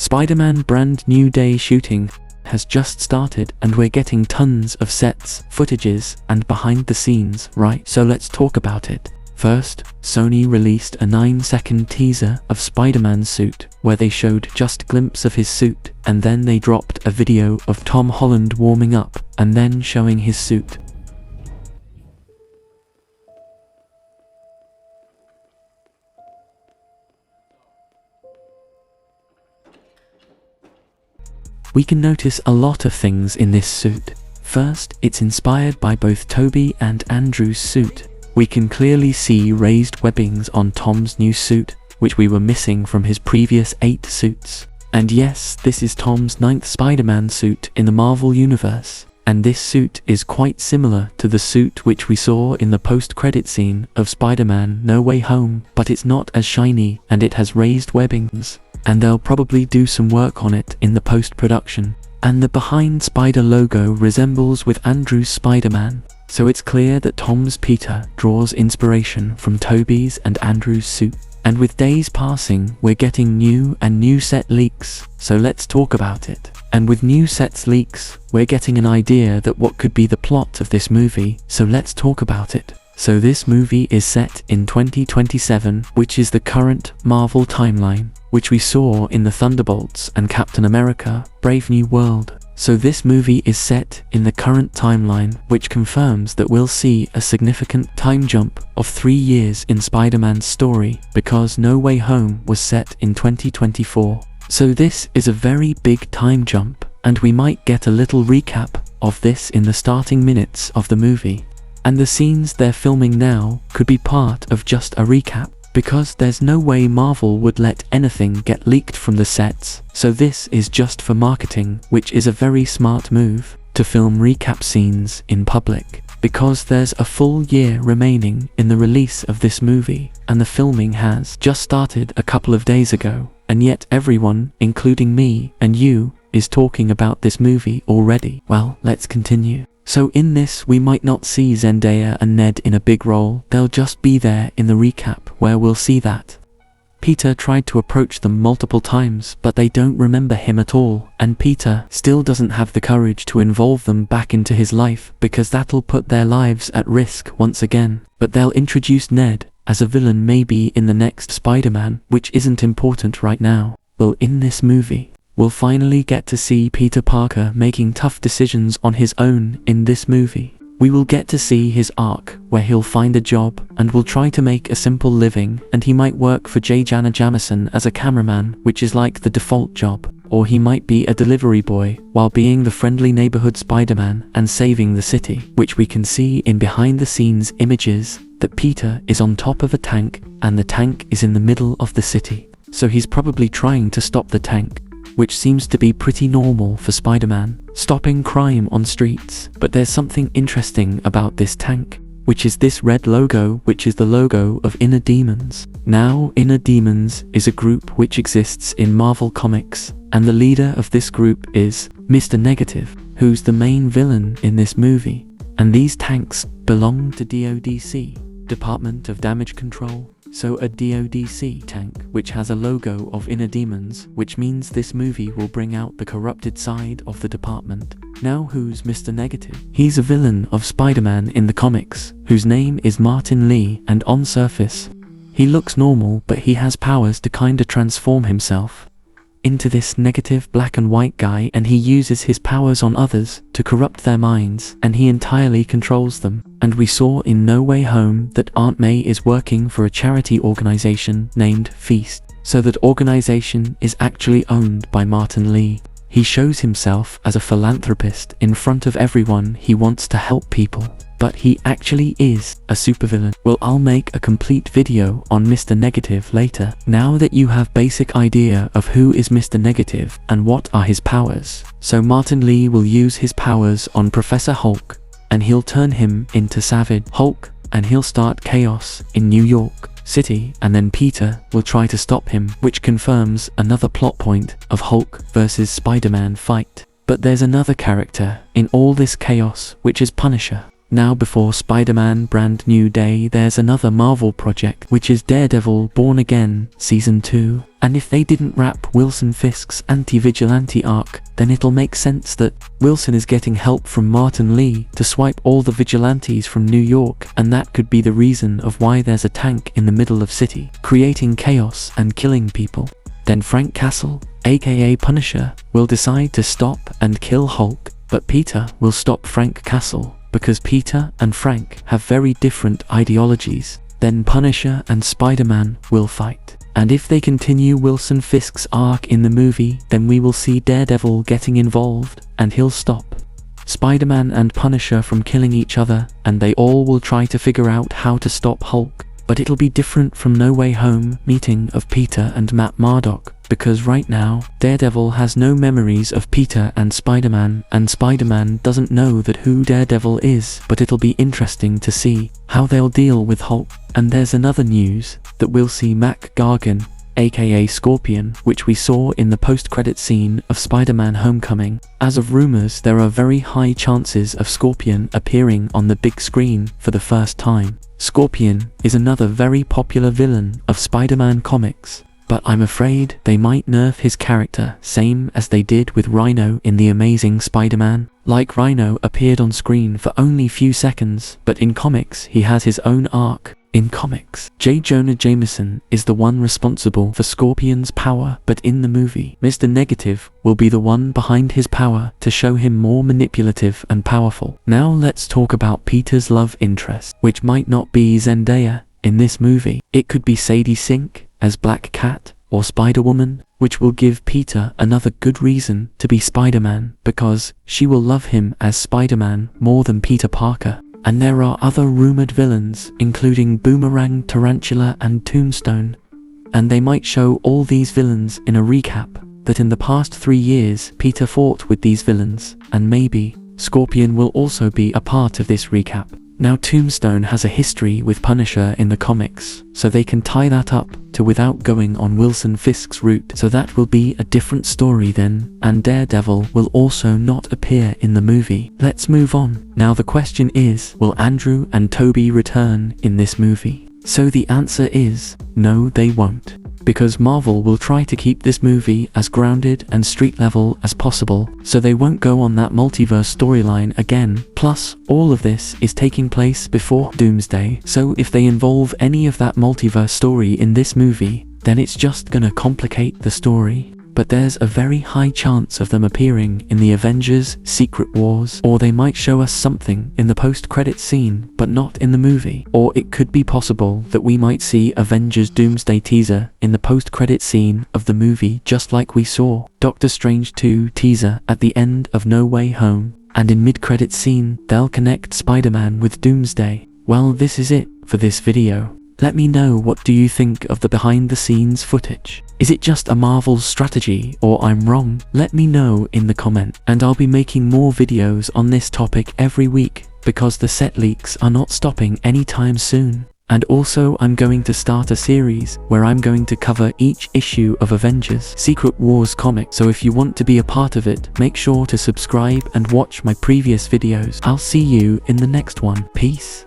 Spider-Man brand new day shooting has just started and we're getting tons of sets, footages, and behind the scenes, right? So let's talk about it. First, Sony released a 9-second teaser of Spider-Man's suit, where they showed just a glimpse of his suit, and then they dropped a video of Tom Holland warming up, and then showing his suit. We can notice a lot of things in this suit. First, it's inspired by both Tobey and Andrew's suit. We can clearly see raised webbings on Tom's new suit, which we were missing from his previous 8 suits. And yes, this is Tom's 9th Spider-Man suit in the Marvel Universe. And this suit is quite similar to the suit which we saw in the post-credit scene of Spider-Man No Way Home, but it's not as shiny and it has raised webbings. And they'll probably do some work on it in the post-production. And the behind Spider logo resembles with Andrew's Spider-Man, so it's clear that Tom's Peter draws inspiration from Tobey's and Andrew's suit. And with days passing, we're getting new set leaks, so let's talk about it. And with new sets leaks, we're getting an idea that what could be the plot of this movie, so let's talk about it. So this movie is set in 2027, which is the current Marvel timeline, which we saw in the Thunderbolts and Captain America: Brave New World. So this movie is set in the current timeline, which confirms that we'll see a significant time jump of 3 years in Spider-Man's story, because No Way Home was set in 2024. So this is a very big time jump, and we might get a little recap of this in the starting minutes of the movie. And the scenes they're filming now could be part of just a recap, because there's no way Marvel would let anything get leaked from the sets, so this is just for marketing, which is a very smart move, to film recap scenes in public, because there's a full year remaining in the release of this movie, and the filming has just started a couple of days ago, and yet everyone, including me and you, is talking about this movie already. Well, let's continue. So in this, we might not see Zendaya and Ned in a big role, they'll just be there in the recap where we'll see that Peter tried to approach them multiple times, but they don't remember him at all, and Peter still doesn't have the courage to involve them back into his life, because that'll put their lives at risk once again. But they'll introduce Ned as a villain maybe in the next Spider-Man, which isn't important right now. Well, in this movie, we'll finally get to see Peter Parker making tough decisions on his own in this movie. We will get to see his arc, where he'll find a job, and will try to make a simple living, and he might work for J. Jonah Jameson as a cameraman, which is like the default job, or he might be a delivery boy, while being the friendly neighborhood Spider-Man and saving the city, which we can see in behind-the-scenes images, that Peter is on top of a tank, and the tank is in the middle of the city. So he's probably trying to stop the tank, which seems to be pretty normal for Spider-Man, stopping crime on streets. But there's something interesting about this tank, which is this red logo, which is the logo of Inner Demons. Now, Inner Demons is a group which exists in Marvel Comics, and the leader of this group is Mr. Negative, who's the main villain in this movie. And these tanks belong to DODC, Department of Damage Control. So a DODC tank, which has a logo of Inner Demons, which means this movie will bring out the corrupted side of the department. Now who's Mr. Negative? He's a villain of Spider-Man in the comics, whose name is Martin Lee, and on surface, he looks normal, but he has powers to kinda transform himself into this negative black and white guy, and he uses his powers on others to corrupt their minds, and he entirely controls them. And we saw in No Way Home that Aunt May is working for a charity organization named Feast, so that organization is actually owned by Martin Lee. He shows himself as a philanthropist in front of everyone. He wants to help people, but he actually is a supervillain. Well, I'll make a complete video on Mr. Negative later. Now that you have basic idea of who is Mr. Negative and what are his powers, so Martin Lee will use his powers on Professor Hulk, and he'll turn him into Savage Hulk, and he'll start chaos in New York City, and then Peter will try to stop him, which confirms another plot point of Hulk versus Spider-Man fight. But there's another character in all this chaos, which is Punisher. Now before Spider-Man Brand New Day, there's another Marvel project, which is Daredevil Born Again Season 2. And if they didn't wrap Wilson Fisk's anti-vigilante arc, then it'll make sense that Wilson is getting help from Martin Lee to swipe all the vigilantes from New York, and that could be the reason of why there's a tank in the middle of city, creating chaos and killing people. Then Frank Castle, aka Punisher, will decide to stop and kill Hulk, but Peter will stop Frank Castle, because Peter and Frank have very different ideologies. Then Punisher and Spider-Man will fight. And if they continue Wilson Fisk's arc in the movie, then we will see Daredevil getting involved, and he'll stop Spider-Man and Punisher from killing each other, and they all will try to figure out how to stop Hulk. But it'll be different from No Way Home meeting of Peter and Matt Murdock, because right now, Daredevil has no memories of Peter and Spider-Man doesn't know that who Daredevil is, but it'll be interesting to see how they'll deal with Hulk. And there's another news, that we'll see Mac Gargan, aka Scorpion, which we saw in the post-credit scene of Spider-Man Homecoming. As of rumors, there are very high chances of Scorpion appearing on the big screen for the first time. Scorpion is another very popular villain of Spider-Man comics, but I'm afraid they might nerf his character, same as they did with Rhino in The Amazing Spider-Man. Like Rhino appeared on screen for only few seconds, but in comics he has his own arc. In comics, J. Jonah Jameson is the one responsible for Scorpion's power, but in the movie, Mr. Negative will be the one behind his power to show him more manipulative and powerful. Now let's talk about Peter's love interest, which might not be Zendaya in this movie. It could be Sadie Sink as Black Cat or Spider-Woman, which will give Peter another good reason to be Spider-Man, because she will love him as Spider-Man more than Peter Parker. And there are other rumored villains, including Boomerang, Tarantula and Tombstone. And they might show all these villains in a recap, that in the past 3 years Peter fought with these villains, and maybe Scorpion will also be a part of this recap. Now Tombstone has a history with Punisher in the comics, so they can tie that up to without going on Wilson Fisk's route, so that will be a different story then, and Daredevil will also not appear in the movie. Let's move on. Now the question is, will Andrew and Toby return in this movie? So the answer is, no they won't. Because Marvel will try to keep this movie as grounded and street level as possible, so they won't go on that multiverse storyline again. Plus, all of this is taking place before Doomsday, so if they involve any of that multiverse story in this movie, then it's just gonna complicate the story. But there's a very high chance of them appearing in the Avengers Secret Wars, or they might show us something in the post-credit scene, but not in the movie. Or it could be possible that we might see Avengers Doomsday teaser in the post-credit scene of the movie, just like we saw Doctor Strange 2 teaser at the end of No Way Home. And in mid-credit scene, they'll connect Spider-Man with Doomsday. Well, this is it for this video. Let me know, what do you think of the behind-the-scenes footage? Is it just a Marvel strategy, or I'm wrong? Let me know in the comment, and I'll be making more videos on this topic every week, because the set leaks are not stopping anytime soon. And also I'm going to start a series where I'm going to cover each issue of Avengers Secret Wars comic, so if you want to be a part of it, make sure to subscribe and watch my previous videos. I'll see you in the next one. Peace.